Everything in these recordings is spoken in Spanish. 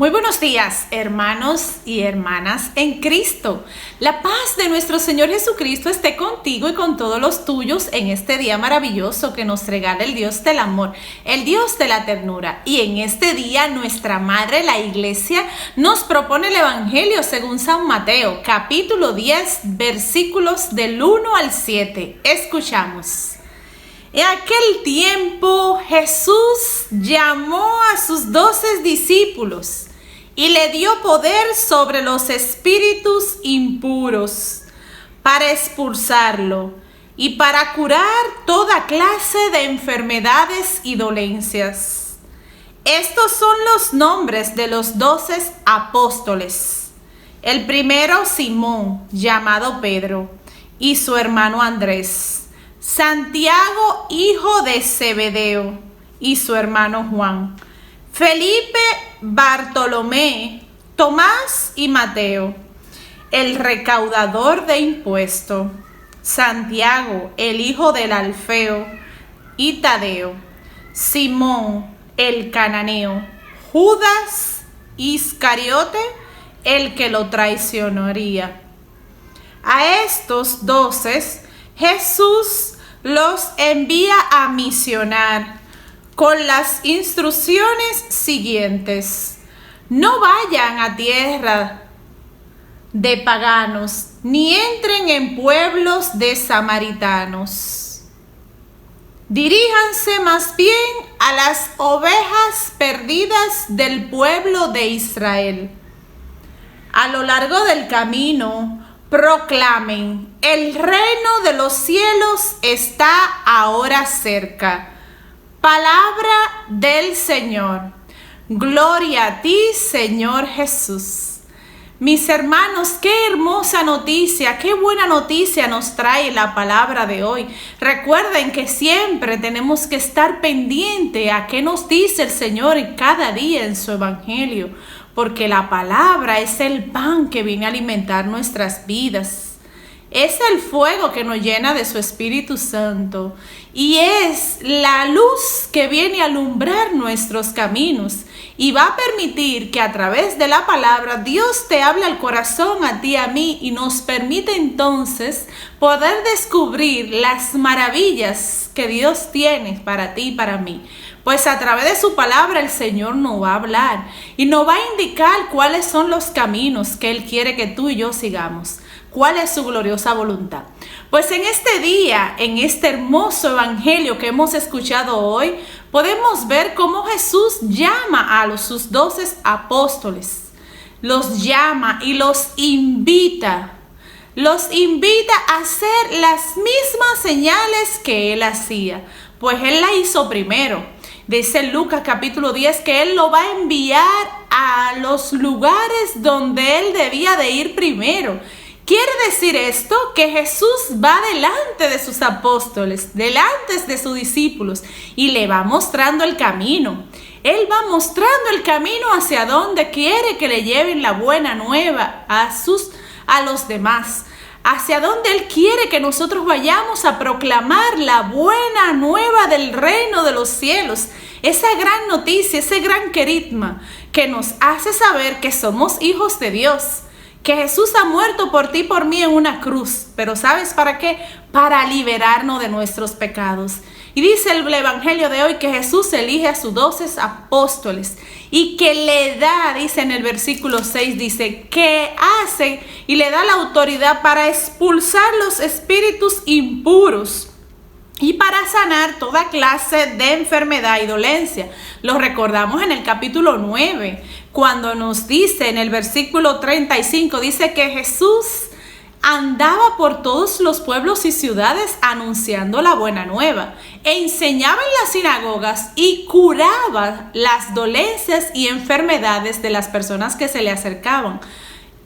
Muy buenos días, hermanos y hermanas en Cristo. La paz de nuestro Señor Jesucristo esté contigo y con todos los tuyos en este día maravilloso que nos regala el Dios del amor, el Dios de la ternura. Y en este día nuestra Madre, la Iglesia, nos propone el Evangelio según San Mateo, capítulo 10, versículos del 1 al 7. Escuchamos. En aquel tiempo Jesús llamó a sus 12 discípulos y le dio poder sobre los espíritus impuros para expulsarlo y para curar toda clase de enfermedades y dolencias. Estos son los nombres de los 12 apóstoles. El primero, Simón, llamado Pedro, y su hermano Andrés. Santiago, hijo de Zebedeo, y su hermano Juan. Felipe, Bartolomé, Tomás y Mateo, el recaudador de impuestos. Santiago, el hijo del Alfeo, y Tadeo. Simón, el cananeo. Judas Iscariote, el que lo traicionaría. A estos 12 Jesús los envía a misionar con las instrucciones siguientes: no vayan a tierra de paganos, ni entren en pueblos de samaritanos. Diríjanse más bien a las ovejas perdidas del pueblo de Israel. A lo largo del camino, proclamen: el reino de los cielos está ahora cerca. Palabra del Señor. Gloria a ti, Señor Jesús. Mis hermanos, qué hermosa noticia, qué buena noticia nos trae la palabra de hoy. Recuerden que siempre tenemos que estar pendiente a qué nos dice el Señor en cada día en su evangelio, porque la palabra es el pan que viene a alimentar nuestras vidas. Es el fuego que nos llena de su Espíritu Santo y es la luz que viene a alumbrar nuestros caminos y va a permitir que a través de la palabra Dios te hable al corazón, a ti, a mí, y nos permite entonces poder descubrir las maravillas que Dios tiene para ti y para mí. Pues a través de su palabra el Señor nos va a hablar y nos va a indicar cuáles son los caminos que Él quiere que tú y yo sigamos. ¿Cuál es su gloriosa voluntad? Pues en este día, en este hermoso evangelio que hemos escuchado hoy, podemos ver cómo Jesús llama a sus 12 apóstoles. Los llama y los invita. Los invita a hacer las mismas señales que Él hacía. Pues Él la hizo primero. Dice Lucas capítulo 10 que Él lo va a enviar a los lugares donde Él debía de ir primero. Quiere decir esto que Jesús va delante de sus apóstoles, delante de sus discípulos y le va mostrando el camino. Él va mostrando el camino hacia donde quiere que le lleven la buena nueva a los demás. Hacia donde Él quiere que nosotros vayamos a proclamar la buena nueva del reino de los cielos. Esa gran noticia, ese gran querigma que nos hace saber que somos hijos de Dios. Que Jesús ha muerto por ti y por mí en una cruz. Pero ¿sabes para qué? Para liberarnos de nuestros pecados. Y dice el evangelio de hoy que Jesús elige a sus 12 apóstoles y que le da, dice en el versículo 6, dice que hace y le da la autoridad para expulsar los espíritus impuros y para sanar toda clase de enfermedad y dolencia. Lo recordamos en el capítulo 9, cuando nos dice en el versículo 35, dice que Jesús andaba por todos los pueblos y ciudades anunciando la buena nueva, e enseñaba en las sinagogas y curaba las dolencias y enfermedades de las personas que se le acercaban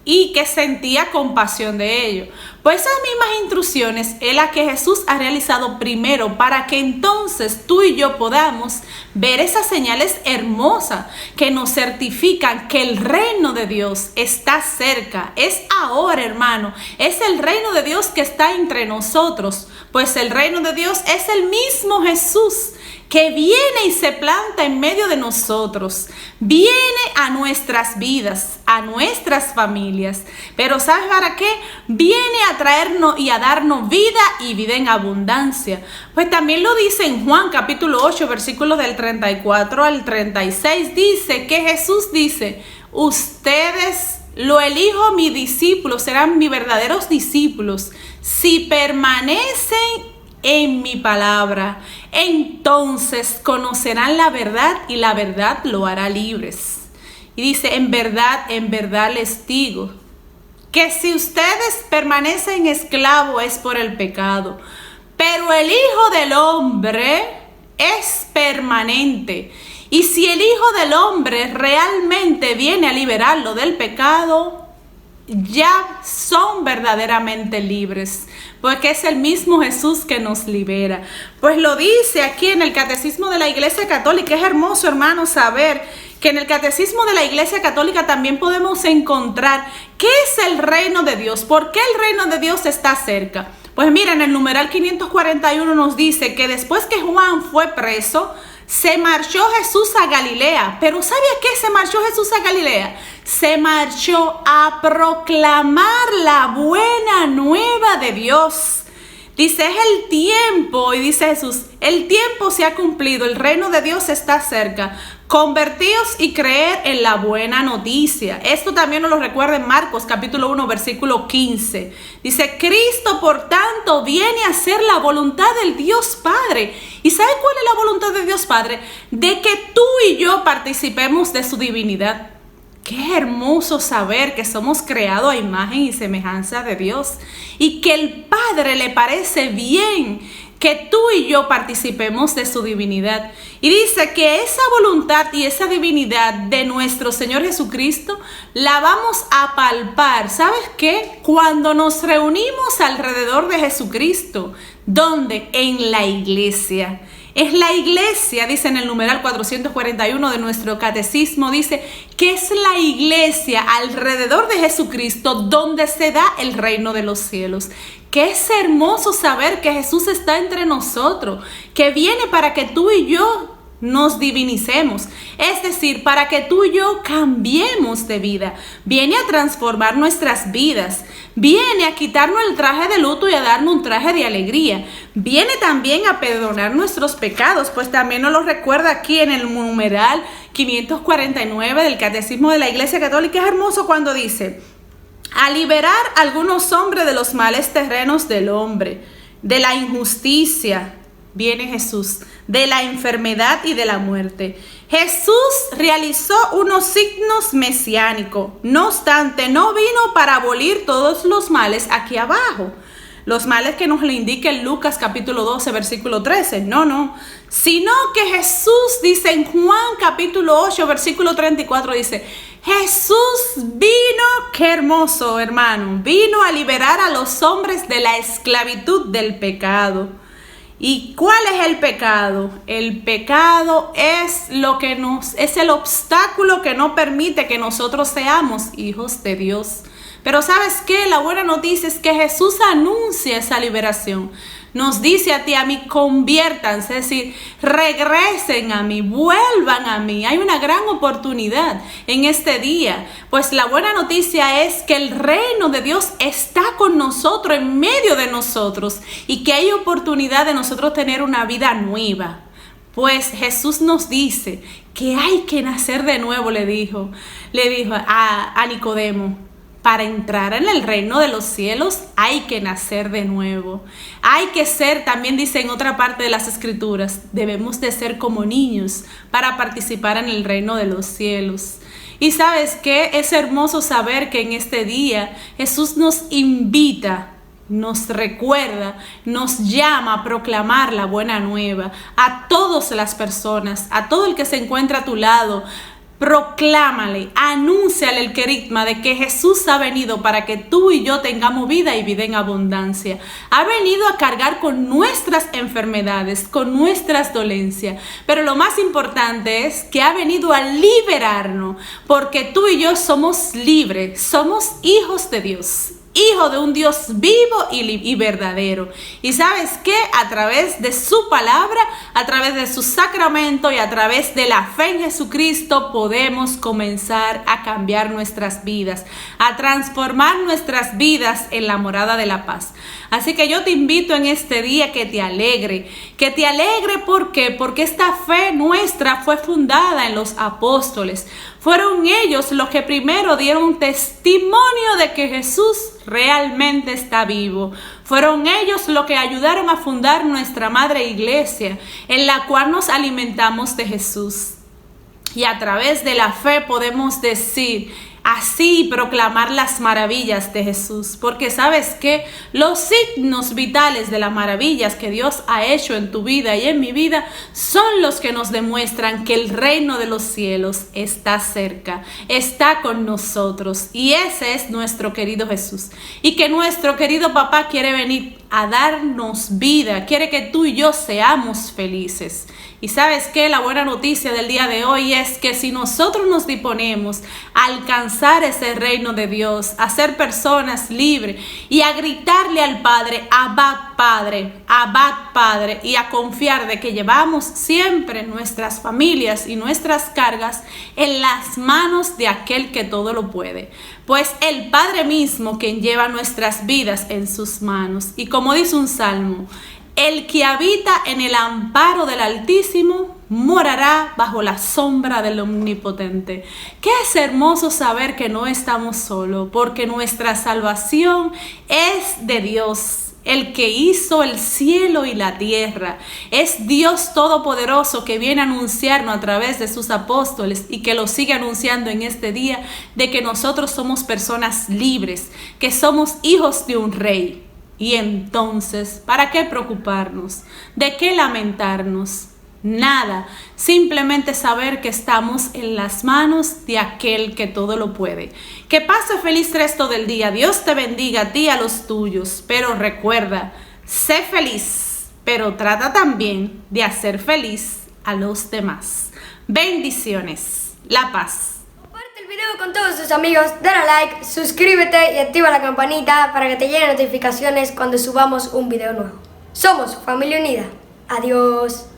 y que sentía compasión de ellos. Pues esas mismas instrucciones es la que Jesús ha realizado primero para que entonces tú y yo podamos ver esas señales hermosas que nos certifican que el reino de Dios está cerca. Es ahora, hermano. Es el reino de Dios que está entre nosotros. Pues el reino de Dios es el mismo Jesús que viene y se planta en medio de nosotros, viene a nuestras vidas, a nuestras familias. Pero ¿sabes para qué? Viene a traernos y a darnos vida y vida en abundancia. Pues también lo dice en Juan capítulo 8, versículos del 34 al 36, dice que Jesús dice: ustedes lo elijo mis discípulos, serán mis verdaderos discípulos, si permanecen en mi palabra. Entonces conocerán la verdad y la verdad lo hará libres. Y dice: en verdad les digo que si ustedes permanecen esclavos es por el pecado, pero el Hijo del Hombre es permanente. Y si el Hijo del Hombre realmente viene a liberarlo del pecado, ya son verdaderamente libres, porque es el mismo Jesús que nos libera. Pues lo dice aquí en el Catecismo de la Iglesia Católica. Es hermoso, hermano, saber que en el Catecismo de la Iglesia Católica también podemos encontrar qué es el reino de Dios, por qué el reino de Dios está cerca. Pues mira, en el numeral 541 nos dice que después que Juan fue preso, se marchó Jesús a Galilea. Pero ¿sabe a qué se marchó Jesús a Galilea? Se marchó a proclamar la buena nueva de Dios. Dice, es el tiempo, y dice Jesús, el tiempo se ha cumplido, el reino de Dios está cerca. Convertíos y creer en la buena noticia. Esto también nos lo recuerda en Marcos capítulo 1 versículo 15. Dice, Cristo por tanto viene a hacer la voluntad del Dios Padre. ¿Y sabe cuál es la voluntad de Dios Padre? De que tú y yo participemos de su divinidad. Qué hermoso saber que somos creados a imagen y semejanza de Dios y que el Padre le parece bien que tú y yo participemos de su divinidad. Y dice que esa voluntad y esa divinidad de nuestro Señor Jesucristo la vamos a palpar. ¿Sabes qué? Cuando nos reunimos alrededor de Jesucristo. ¿Dónde? En la iglesia. Es la iglesia, dice en el numeral 441 de nuestro catecismo, dice que es la iglesia alrededor de Jesucristo donde se da el reino de los cielos. Que es hermoso saber que Jesús está entre nosotros, que viene para que tú y yo nos divinicemos, es decir, para que tú y yo cambiemos de vida. Viene a transformar nuestras vidas, viene a quitarnos el traje de luto y a darnos un traje de alegría. Viene también a perdonar nuestros pecados, pues también nos lo recuerda aquí en el numeral 549 del Catecismo de la Iglesia Católica. Es hermoso cuando dice: a liberar a algunos hombres de los males terrenos del hombre, de la injusticia, viene Jesús, de la enfermedad y de la muerte. Jesús realizó unos signos mesiánicos. No obstante, no vino para abolir todos los males aquí abajo. Los males que nos le indica en Lucas capítulo 12, versículo 13. No. Sino que Jesús dice en Juan capítulo 8, versículo 34, dice: Jesús vino, qué hermoso hermano, vino a liberar a los hombres de la esclavitud del pecado. ¿Y cuál es el pecado? El pecado es es el obstáculo que no permite que nosotros seamos hijos de Dios. Pero ¿sabes qué? La buena noticia es que Jesús anuncia esa liberación. Nos dice a ti, a mí, conviértanse, es decir, regresen a mí, vuelvan a mí. Hay una gran oportunidad en este día. Pues la buena noticia es que el reino de Dios está con nosotros, en medio de nosotros, y que hay oportunidad de nosotros tener una vida nueva. Pues Jesús nos dice que hay que nacer de nuevo, le dijo a Nicodemo. Para entrar en el reino de los cielos hay que nacer de nuevo. Hay que ser, también dice en otra parte de las escrituras, debemos de ser como niños para participar en el reino de los cielos. Y ¿sabes qué? Es hermoso saber que en este día Jesús nos invita, nos recuerda, nos llama a proclamar la buena nueva a todas las personas, a todo el que se encuentra a tu lado. Proclámale, anúnciale el querigma de que Jesús ha venido para que tú y yo tengamos vida y vida en abundancia. Ha venido a cargar con nuestras enfermedades, con nuestras dolencias. Pero lo más importante es que ha venido a liberarnos, porque tú y yo somos libres, somos hijos de Dios. hijo de un Dios vivo y verdadero. Y ¿sabes qué? A través de su palabra, a través de su sacramento y a través de la fe en Jesucristo podemos comenzar a cambiar nuestras vidas, a transformar nuestras vidas en la morada de la paz. Así que yo te invito en este día que te alegre. ¿Por qué? Porque esta fe nuestra fue fundada en los apóstoles. Fueron ellos los que primero dieron testimonio de que Jesús realmente está vivo. Fueron ellos los que ayudaron a fundar nuestra madre iglesia, en la cual nos alimentamos de Jesús. Y a través de la fe podemos decir así, proclamar las maravillas de Jesús. Porque ¿sabes qué? Los signos vitales de las maravillas que Dios ha hecho en tu vida y en mi vida son los que nos demuestran que el reino de los cielos está cerca, está con nosotros. Y ese es nuestro querido Jesús. Y que nuestro querido papá quiere venir a darnos vida, quiere que tú y yo seamos felices. Y ¿sabes qué? La buena noticia del día de hoy es que si nosotros nos disponemos a alcanzar ese reino de Dios, a ser personas libres y a gritarle al Padre, Abba Padre, Abba Padre, y a confiar de que llevamos siempre nuestras familias y nuestras cargas en las manos de aquel que todo lo puede. Pues el Padre mismo quien lleva nuestras vidas en sus manos. Y como dice un salmo, el que habita en el amparo del Altísimo morará bajo la sombra del Omnipotente. Qué es hermoso saber que no estamos solos, porque nuestra salvación es de Dios, el que hizo el cielo y la tierra. Es Dios Todopoderoso que viene a anunciarnos a través de sus apóstoles y que lo sigue anunciando en este día, de que nosotros somos personas libres, que somos hijos de un rey. Y entonces, ¿para qué preocuparnos? ¿De qué lamentarnos? Nada, simplemente saber que estamos en las manos de aquel que todo lo puede. Que pase feliz resto del día. Dios te bendiga a ti y a los tuyos. Pero recuerda, sé feliz, pero trata también de hacer feliz a los demás. Bendiciones. La paz. El video con todos tus amigos, dale like, suscríbete y activa la campanita para que te lleguen notificaciones cuando subamos un video nuevo. Somos Familia Unida. Adiós.